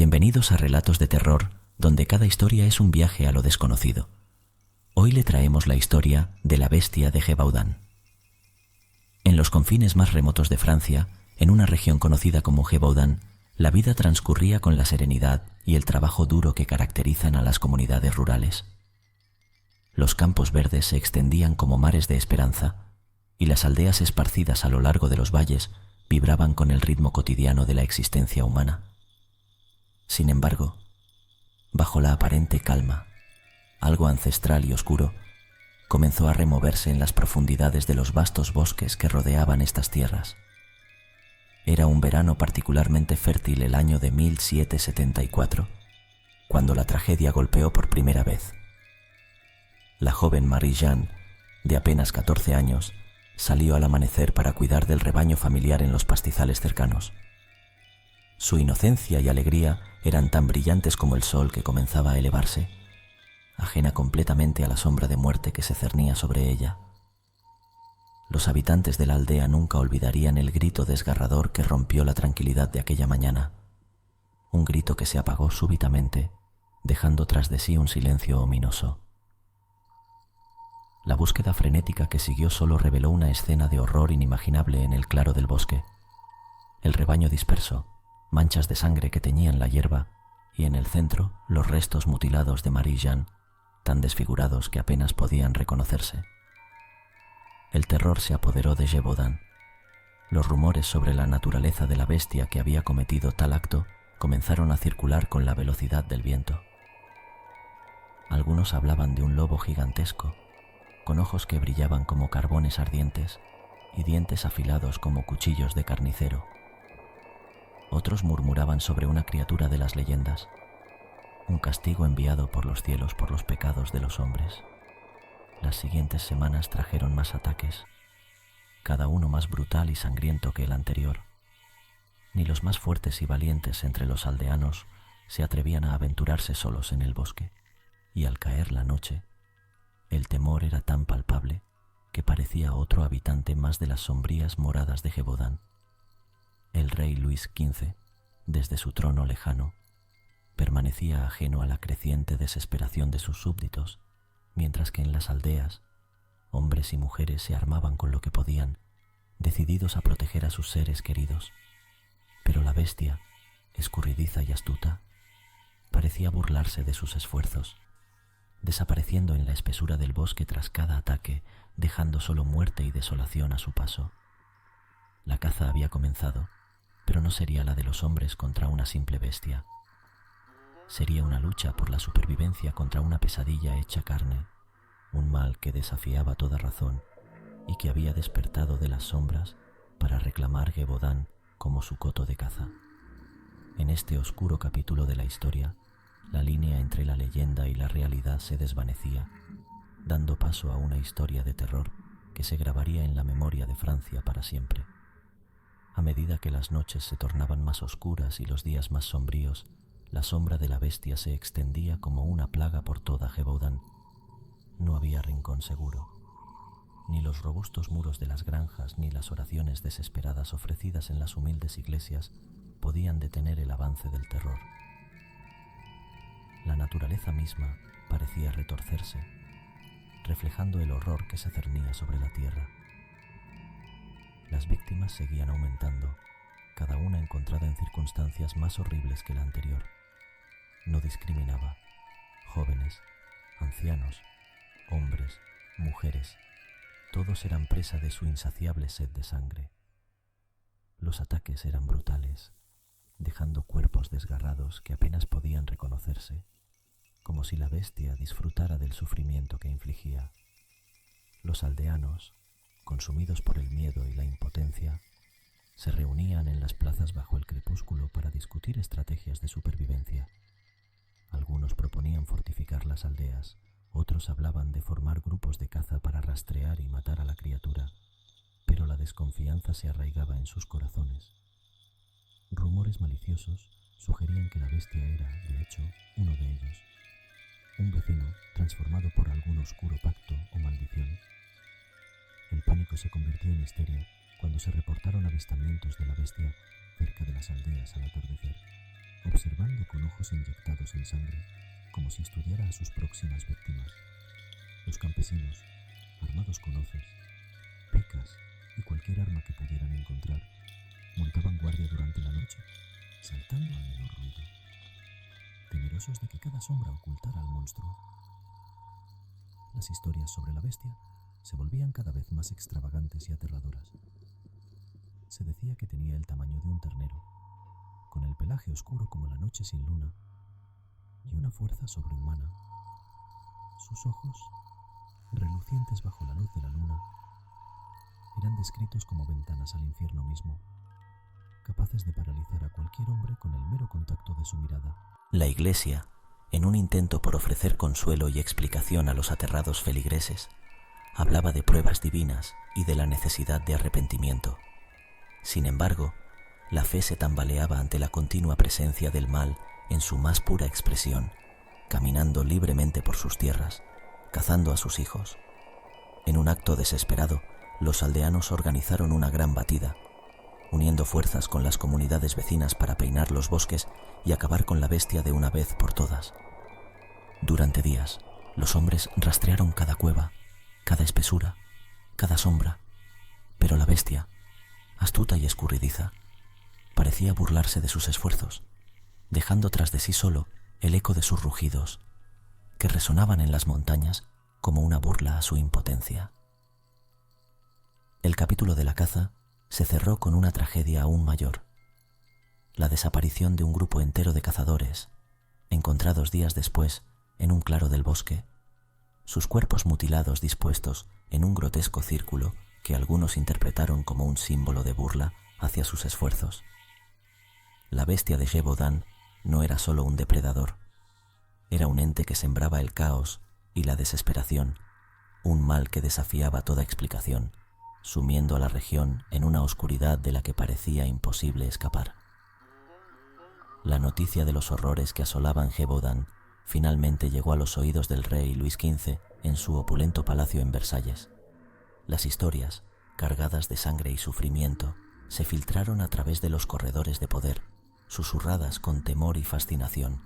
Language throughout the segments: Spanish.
Bienvenidos a Relatos de Terror, donde cada historia es un viaje a lo desconocido. Hoy le traemos la historia de la bestia de Gévaudan. En los confines más remotos de Francia, en una región conocida como Gévaudan, la vida transcurría con la serenidad y el trabajo duro que caracterizan a las comunidades rurales. Los campos verdes se extendían como mares de esperanza, y las aldeas esparcidas a lo largo de los valles vibraban con el ritmo cotidiano de la existencia humana. Sin embargo, bajo la aparente calma, algo ancestral y oscuro comenzó a removerse en las profundidades de los vastos bosques que rodeaban estas tierras. Era un verano particularmente fértil el año de 1774, cuando la tragedia golpeó por primera vez. La joven Marie-Jeanne, de apenas 14 años, salió al amanecer para cuidar del rebaño familiar en los pastizales cercanos. Su inocencia y alegría eran tan brillantes como el sol que comenzaba a elevarse, ajena completamente a la sombra de muerte que se cernía sobre ella. Los habitantes de la aldea nunca olvidarían el grito desgarrador que rompió la tranquilidad de aquella mañana, un grito que se apagó súbitamente, dejando tras de sí un silencio ominoso. La búsqueda frenética que siguió solo reveló una escena de horror inimaginable en el claro del bosque. El rebaño disperso, manchas de sangre que teñían la hierba, y en el centro los restos mutilados de Marie-Jeanne, tan desfigurados que apenas podían reconocerse. El terror se apoderó de Gévaudan. Los rumores sobre la naturaleza de la bestia que había cometido tal acto comenzaron a circular con la velocidad del viento. Algunos hablaban de un lobo gigantesco, con ojos que brillaban como carbones ardientes y dientes afilados como cuchillos de carnicero. Otros murmuraban sobre una criatura de las leyendas, un castigo enviado por los cielos por los pecados de los hombres. Las siguientes semanas trajeron más ataques, cada uno más brutal y sangriento que el anterior. Ni los más fuertes y valientes entre los aldeanos se atrevían a aventurarse solos en el bosque, y al caer la noche, el temor era tan palpable que parecía otro habitante más de las sombrías moradas de Gévaudan. El rey Luis XV, desde su trono lejano, permanecía ajeno a la creciente desesperación de sus súbditos, mientras que en las aldeas, hombres y mujeres se armaban con lo que podían, decididos a proteger a sus seres queridos. Pero la bestia, escurridiza y astuta, parecía burlarse de sus esfuerzos, desapareciendo en la espesura del bosque tras cada ataque, dejando solo muerte y desolación a su paso. La caza había comenzado, pero no sería la de los hombres contra una simple bestia. Sería una lucha por la supervivencia contra una pesadilla hecha carne, un mal que desafiaba toda razón y que había despertado de las sombras para reclamar Gévaudan como su coto de caza. En este oscuro capítulo de la historia, la línea entre la leyenda y la realidad se desvanecía, dando paso a una historia de terror que se grabaría en la memoria de Francia para siempre. A medida que las noches se tornaban más oscuras y los días más sombríos, la sombra de la bestia se extendía como una plaga por toda Gévaudan. No había rincón seguro. Ni los robustos muros de las granjas ni las oraciones desesperadas ofrecidas en las humildes iglesias podían detener el avance del terror. La naturaleza misma parecía retorcerse, reflejando el horror que se cernía sobre la tierra. Las víctimas seguían aumentando, cada una encontrada en circunstancias más horribles que la anterior. No discriminaba. Jóvenes, ancianos, hombres, mujeres, todos eran presa de su insaciable sed de sangre. Los ataques eran brutales, dejando cuerpos desgarrados que apenas podían reconocerse, como si la bestia disfrutara del sufrimiento que infligía. Los aldeanos, consumidos por el miedo y la impotencia, se reunían en las plazas bajo el crepúsculo para discutir estrategias de supervivencia. Algunos proponían fortificar las aldeas, otros hablaban de formar grupos de caza para rastrear y matar a la criatura, pero la desconfianza se arraigaba en sus corazones. Rumores maliciosos sugerían que la bestia era, de hecho, uno de ellos, un vecino transformado por algún oscuro pacto o maldición. El pánico se convirtió en histeria cuando se reportaron avistamientos de la bestia cerca de las aldeas al atardecer. observando con ojos inyectados en sangre, como si estudiara a sus próximas víctimas. Los campesinos, armados con hoces, picas y cualquier arma que pudieran encontrar, montaban guardia durante la noche, saltando al menor ruido, temerosos de que cada sombra ocultara al monstruo. Las historias sobre la bestia se volvían cada vez más extravagantes y aterradoras. Se decía que tenía el tamaño de un ternero, con el pelaje oscuro como la noche sin luna y una fuerza sobrehumana. Sus ojos, relucientes bajo la luz de la luna, eran descritos como ventanas al infierno mismo, capaces de paralizar a cualquier hombre con el mero contacto de su mirada. La Iglesia, en un intento por ofrecer consuelo y explicación a los aterrados feligreses, hablaba de pruebas divinas y de la necesidad de arrepentimiento. Sin embargo, la fe se tambaleaba ante la continua presencia del mal en su más pura expresión, caminando libremente por sus tierras, cazando a sus hijos. En un acto desesperado, los aldeanos organizaron una gran batida, uniendo fuerzas con las comunidades vecinas para peinar los bosques y acabar con la bestia de una vez por todas. Durante días, los hombres rastrearon cada cueva, cada espesura, cada sombra, pero la bestia, astuta y escurridiza, parecía burlarse de sus esfuerzos, dejando tras de sí solo el eco de sus rugidos, que resonaban en las montañas como una burla a su impotencia. El capítulo de la caza se cerró con una tragedia aún mayor: la desaparición de un grupo entero de cazadores, encontrados días después en un claro del bosque, sus cuerpos mutilados dispuestos en un grotesco círculo que algunos interpretaron como un símbolo de burla hacia sus esfuerzos. La bestia de Gévaudan no era solo un depredador, era un ente que sembraba el caos y la desesperación, un mal que desafiaba toda explicación, sumiendo a la región en una oscuridad de la que parecía imposible escapar. La noticia de los horrores que asolaban Gévaudan finalmente llegó a los oídos del rey Luis XV en su opulento palacio en Versalles. Las historias, cargadas de sangre y sufrimiento, se filtraron a través de los corredores de poder, susurradas con temor y fascinación.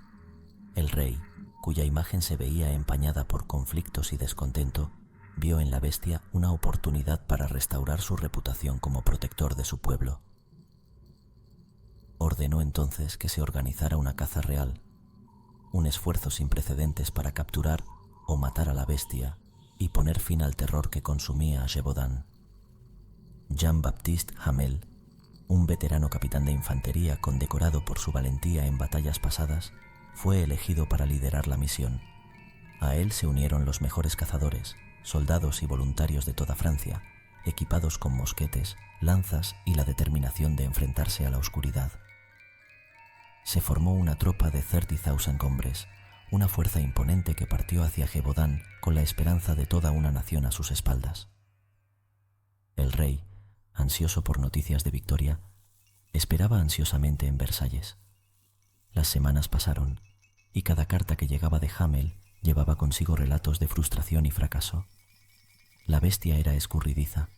El rey, cuya imagen se veía empañada por conflictos y descontento, vio en la bestia una oportunidad para restaurar su reputación como protector de su pueblo. Ordenó entonces que se organizara una caza real, un esfuerzo sin precedentes para capturar o matar a la bestia y poner fin al terror que consumía a Gévaudan. Jean-Baptiste Hamel, un veterano capitán de infantería condecorado por su valentía en batallas pasadas, fue elegido para liderar la misión. A él se unieron los mejores cazadores, soldados y voluntarios de toda Francia, equipados con mosquetes, lanzas y la determinación de enfrentarse a la oscuridad. Se formó una tropa de 30,000 hombres, una fuerza imponente que partió hacia Gévaudan con la esperanza de toda una nación a sus espaldas. El rey, ansioso por noticias de victoria, esperaba ansiosamente en Versalles. Las semanas pasaron, y cada carta que llegaba de Hamel llevaba consigo relatos de frustración y fracaso. La bestia era escurridiza,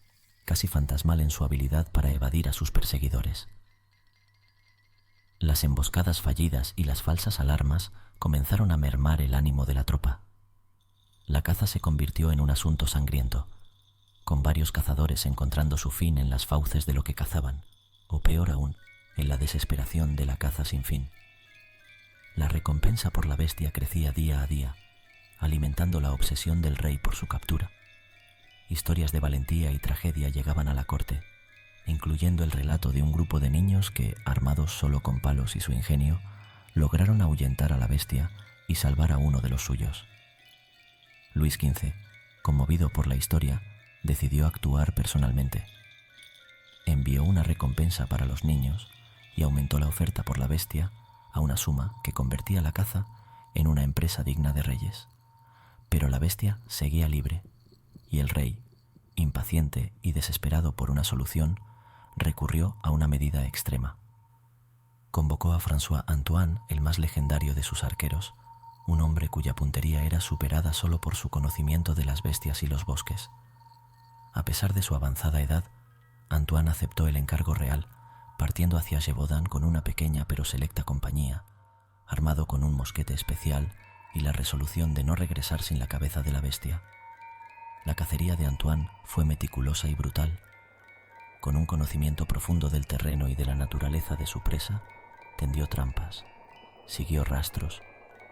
casi fantasmal en su habilidad para evadir a sus perseguidores. Las emboscadas fallidas y las falsas alarmas comenzaron a mermar el ánimo de la tropa. La caza se convirtió en un asunto sangriento, con varios cazadores encontrando su fin en las fauces de lo que cazaban, o peor aún, en la desesperación de la caza sin fin. La recompensa por la bestia crecía día a día, alimentando la obsesión del rey por su captura. Historias de valentía y tragedia llegaban a la corte, incluyendo el relato de un grupo de niños que, armados solo con palos y su ingenio, lograron ahuyentar a la bestia y salvar a uno de los suyos. Luis XV, conmovido por la historia, decidió actuar personalmente. Envió una recompensa para los niños y aumentó la oferta por la bestia a una suma que convertía la caza en una empresa digna de reyes. Pero la bestia seguía libre, y el rey, impaciente y desesperado por una solución, recurrió a una medida extrema. Convocó a François Antoine, el más legendario de sus arqueros, un hombre cuya puntería era superada solo por su conocimiento de las bestias y los bosques. A pesar de su avanzada edad, Antoine aceptó el encargo real, partiendo hacia Gévaudan con una pequeña pero selecta compañía, armado con un mosquete especial y la resolución de no regresar sin la cabeza de la bestia. La cacería de Antoine fue meticulosa y brutal. Con un conocimiento profundo del terreno y de la naturaleza de su presa, tendió trampas, siguió rastros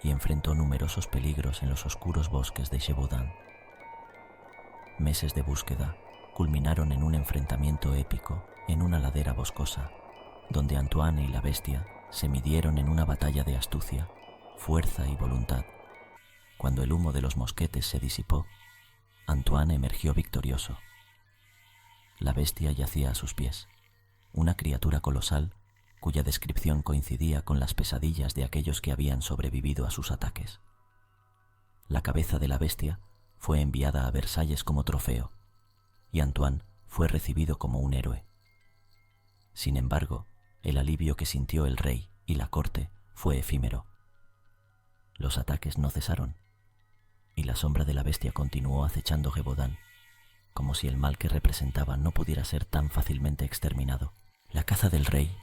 y enfrentó numerosos peligros en los oscuros bosques de Gévaudan. Meses de búsqueda culminaron en un enfrentamiento épico en una ladera boscosa, donde Antoine y la bestia se midieron en una batalla de astucia, fuerza y voluntad. Cuando el humo de los mosquetes se disipó, Antoine emergió victorioso. La bestia yacía a sus pies, una criatura colosal cuya descripción coincidía con las pesadillas de aquellos que habían sobrevivido a sus ataques. La cabeza de la bestia fue enviada a Versalles como trofeo, y Antoine fue recibido como un héroe. Sin embargo, el alivio que sintió el rey y la corte fue efímero. Los ataques no cesaron, y la sombra de la bestia continuó acechando Gévaudan, como si el mal que representaba no pudiera ser tan fácilmente exterminado. La caza del rey,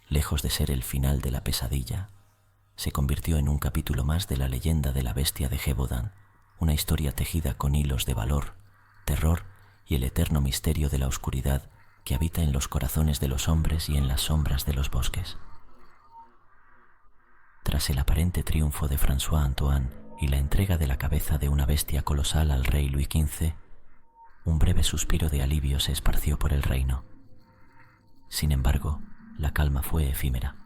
lejos de ser el final de la pesadilla, se convirtió en un capítulo más de la leyenda de la bestia de Gévaudan, una historia tejida con hilos de valor, terror y el eterno misterio de la oscuridad que habita en los corazones de los hombres y en las sombras de los bosques. Tras el aparente triunfo de François Antoine y la entrega de la cabeza de una bestia colosal al rey Luis XV, un breve suspiro de alivio se esparció por el reino. Sin embargo, la calma fue efímera.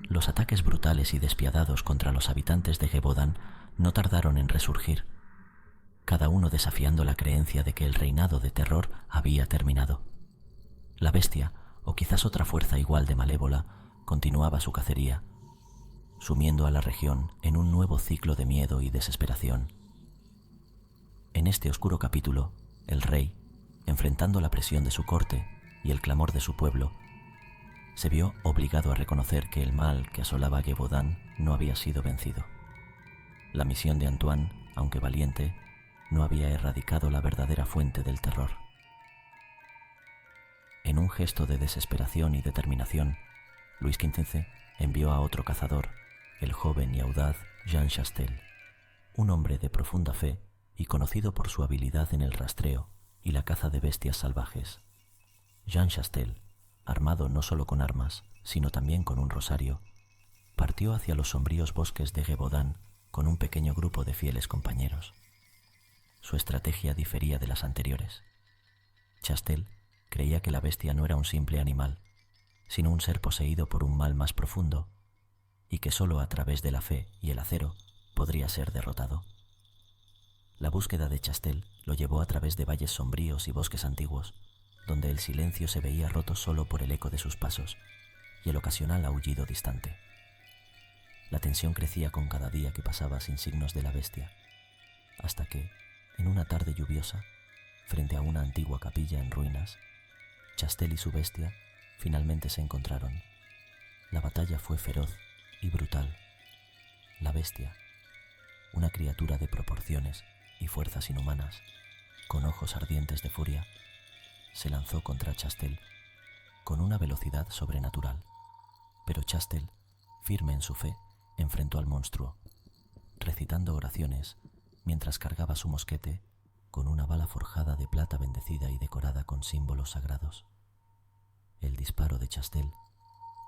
Los ataques brutales y despiadados contra los habitantes de Gévaudan no tardaron en resurgir, cada uno desafiando la creencia de que el reinado de terror había terminado. La bestia, o quizás otra fuerza igual de malévola, continuaba su cacería, sumiendo a la región en un nuevo ciclo de miedo y desesperación. En este oscuro capítulo, el rey, enfrentando la presión de su corte y el clamor de su pueblo, se vio obligado a reconocer que el mal que asolaba Gévaudan no había sido vencido. La misión de Antoine, aunque valiente, no había erradicado la verdadera fuente del terror. En un gesto de desesperación y determinación, Luis XV envió a otro cazador, el joven y audaz Jean Chastel, un hombre de profunda fe y conocido por su habilidad en el rastreo y la caza de bestias salvajes. Jean Chastel, armado no solo con armas, sino también con un rosario, partió hacia los sombríos bosques de Gévaudan con un pequeño grupo de fieles compañeros. Su estrategia difería de las anteriores. Chastel creía que la bestia no era un simple animal, sino un ser poseído por un mal más profundo, y que solo a través de la fe y el acero podría ser derrotado. La búsqueda de Chastel lo llevó a través de valles sombríos y bosques antiguos, donde el silencio se veía roto solo por el eco de sus pasos y el ocasional aullido distante. La tensión crecía con cada día que pasaba sin signos de la bestia, hasta que, en una tarde lluviosa, frente a una antigua capilla en ruinas, Chastel y su bestia finalmente se encontraron. La batalla fue feroz y brutal. La bestia, una criatura de proporciones y fuerzas inhumanas, con ojos ardientes de furia, se lanzó contra Chastel con una velocidad sobrenatural. Pero Chastel, firme en su fe, enfrentó al monstruo, recitando oraciones mientras cargaba su mosquete con una bala forjada de plata bendecida y decorada con símbolos sagrados. El disparo de Chastel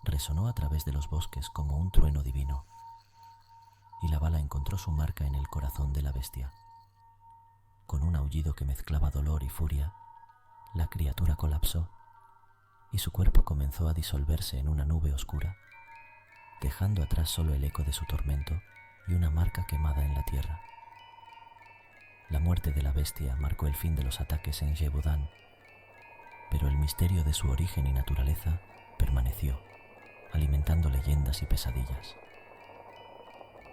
resonó a través de los bosques como un trueno divino, y la bala encontró su marca en el corazón de la bestia. Con un aullido que mezclaba dolor y furia, la criatura colapsó y su cuerpo comenzó a disolverse en una nube oscura, dejando atrás solo el eco de su tormento y una marca quemada en la tierra. La muerte de la bestia marcó el fin de los ataques en Gévaudan, pero el misterio de su origen y naturaleza permaneció, alimentando leyendas y pesadillas.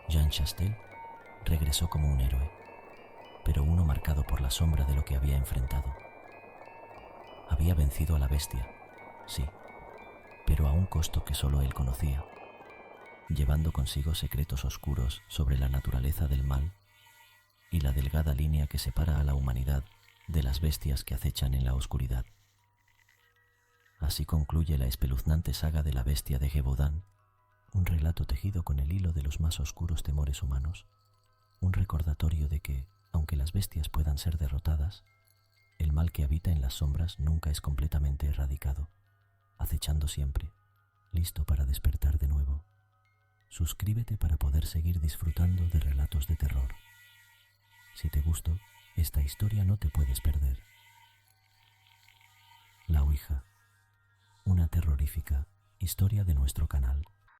Jean Chastel regresó como un héroe, pero uno marcado por la sombra de lo que había enfrentado. Había vencido a la bestia, sí, pero a un costo que solo él conocía, llevando consigo secretos oscuros sobre la naturaleza del mal y la delgada línea que separa a la humanidad de las bestias que acechan en la oscuridad. Así concluye la espeluznante saga de la bestia de Gévaudan, un relato tejido con el hilo de los más oscuros temores humanos, un recordatorio de que, aunque las bestias puedan ser derrotadas, el mal que habita en las sombras nunca es completamente erradicado, acechando siempre, listo para despertar de nuevo. Suscríbete para poder seguir disfrutando de relatos de terror. Si te gustó, esta historia no te puedes perder. La Ouija, una terrorífica historia de nuestro canal.